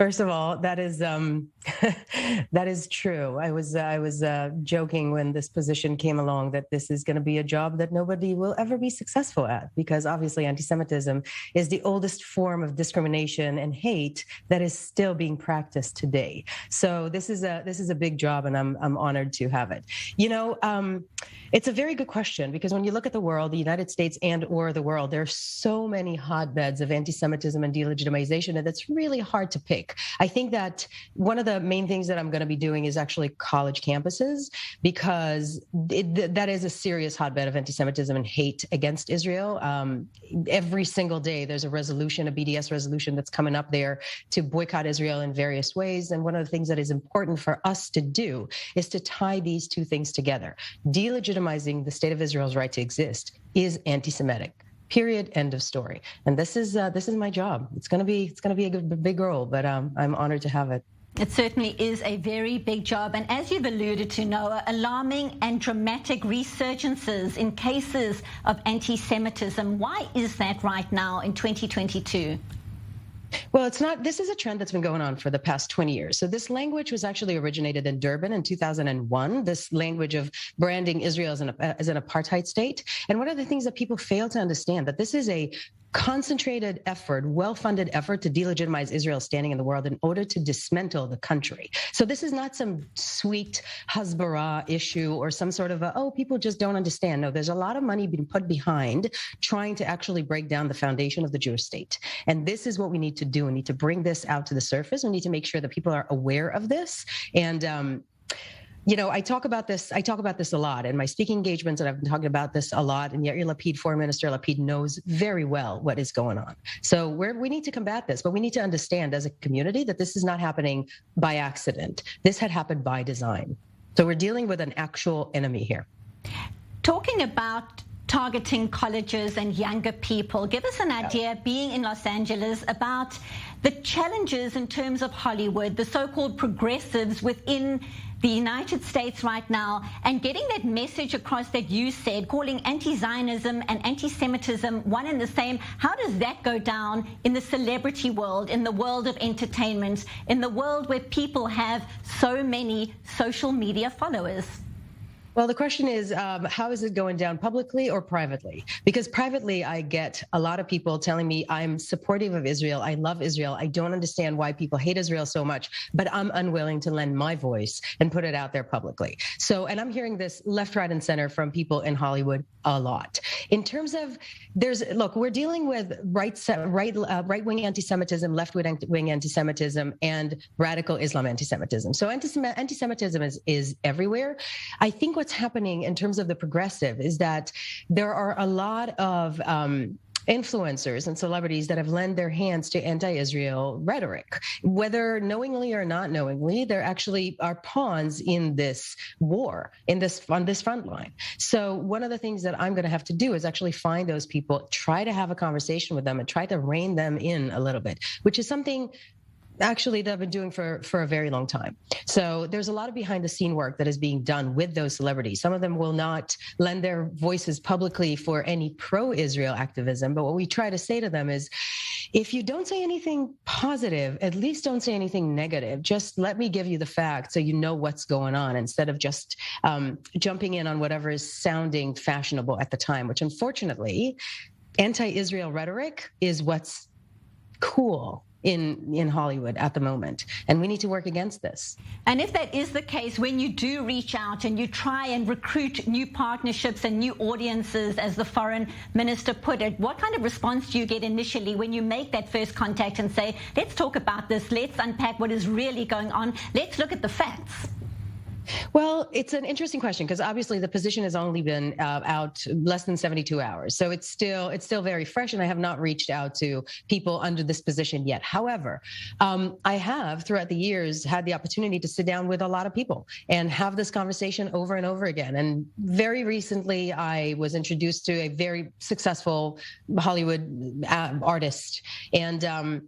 First of all, that is that is true. I was joking when this position came along that this is going to be a job that nobody will ever be successful at, because obviously anti-Semitism is the oldest form of discrimination and hate that is still being practiced today. So this is a big job, and I'm honored to have it. It's a very good question, because when you look at the world, the United States and/or the world, there are so many hotbeds of anti-Semitism and delegitimization, and it's really hard to pick. I think that one of the main things that I'm going to be doing is actually college campuses, because that is a serious hotbed of anti-Semitism and hate against Israel. Every single day, there's a resolution, a BDS resolution that's coming up there to boycott Israel in various ways. And one of the things that is important for us to do is to tie these two things together. Delegitimizing the state of Israel's right to exist is anti-Semitic. Period. End of story. And this is my job. It's gonna be a big role, but I'm honored to have it. It certainly is a very big job. And as you've alluded to, Noa, alarming and dramatic resurgences in cases of anti-Semitism. Why is that right now in 2022? Well, it's not. This is a trend that's been going on for the past 20 years. So this language was actually originated in Durban in 2001, this language of branding Israel as an apartheid state. And one of the things that people fail to understand, that this is a concentrated effort, well-funded effort to delegitimize Israel's standing in the world in order to dismantle the country. So this is not some sweet Hasbara issue or some sort of people just don't understand. No, there's a lot of money being put behind trying to actually break down the foundation of the Jewish state. And this is what we need to do. We need to bring this out to the surface. We need to make sure that people are aware of this. And, I talk about this a lot in my speaking engagements, and I've been talking about this a lot. And Yair Lapid, Foreign Minister Lapid, knows very well what is going on. So we need to combat this, but we need to understand as a community that this is not happening by accident. This had happened by design. So we're dealing with an actual enemy here. Talking about targeting colleges and younger people, give us an idea, being in Los Angeles, about the challenges in terms of Hollywood, the so-called progressives within the United States right now, and getting that message across that you said, calling anti-Zionism and anti-Semitism one and the same. How does that go down in the celebrity world, in the world of entertainment, in the world where people have so many social media followers? Well, the question is, how is it going down, publicly or privately? Because privately, I get a lot of people telling me I'm supportive of Israel. I love Israel. I don't understand why people hate Israel so much, but I'm unwilling to lend my voice and put it out there publicly. So, and I'm hearing this left, right, and center from people in Hollywood a lot. In terms of, we're dealing with right-wing anti-Semitism, left-wing anti-Semitism, and radical Islam anti-Semitism. So anti-Semitism is everywhere. I think what's happening in terms of the progressive is that there are a lot of influencers and celebrities that have lent their hands to anti-Israel rhetoric. Whether knowingly or not knowingly, there actually are pawns in this war, on this front line. So one of the things that I'm going to have to do is actually find those people, try to have a conversation with them, and try to rein them in a little bit, which is something actually that I've been doing for a very long time. So there's a lot of behind the scene work that is being done with those celebrities. Some of them will not lend their voices publicly for any pro-Israel activism. But what we try to say to them is, if you don't say anything positive, at least don't say anything negative. Just let me give you the facts so you know what's going on, instead of just jumping in on whatever is sounding fashionable at the time, which unfortunately, anti-Israel rhetoric is what's cool in Hollywood at the moment, and we need to work against this. And if that is the case, when you do reach out and you try and recruit new partnerships and new audiences, as the foreign minister put it, what kind of response do you get initially when you make that first contact and say, let's talk about this, let's unpack what is really going on, let's look at the facts? Well, it's an interesting question, because obviously the position has only been out less than 72 hours. So it's still very fresh, and I have not reached out to people under this position yet. However, I have throughout the years had the opportunity to sit down with a lot of people and have this conversation over and over again. And very recently, I was introduced to a very successful Hollywood artist. And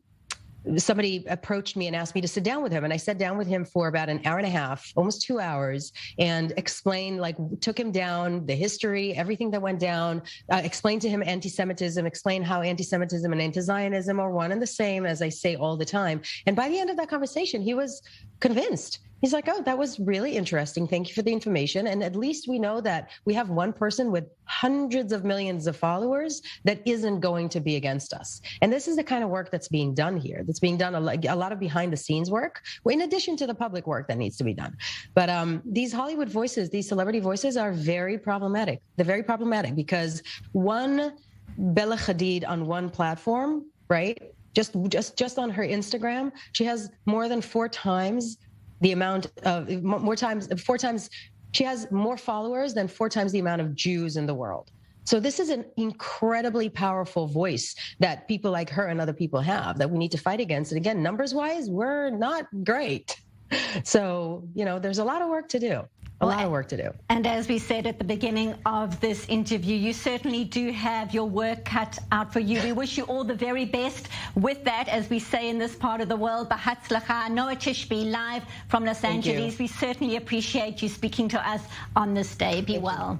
somebody approached me and asked me to sit down with him. And I sat down with him for about an hour and a half, almost 2 hours, and explained, like, took him down the history, everything that went down, explained to him anti-Semitism, explained how anti-Semitism and anti-Zionism are one and the same, as I say all the time. And by the end of that conversation, he was convinced. He's like, oh, that was really interesting. Thank you for the information. And at least we know that we have one person with hundreds of millions of followers that isn't going to be against us. And this is the kind of work that's being done here. That's being done, a lot of behind the scenes work, in addition to the public work that needs to be done. But these Hollywood voices, these celebrity voices are very problematic. They're very problematic because one Bella Hadid on one platform, right? Just on her Instagram, she has more than 4 times the amount of she has more followers than 4 times the amount of Jews in the world. So this is an incredibly powerful voice that people like her and other people have that we need to fight against. And again, numbers wise, we're not great. So, there's a lot of work to do. A lot of work to do. And as we said at the beginning of this interview, you certainly do have your work cut out for you. We wish you all the very best with that, as we say in this part of the world. B'hatzlacha, Noa Tishby, live from Los Angeles. We certainly appreciate you speaking to us on this day. Be well.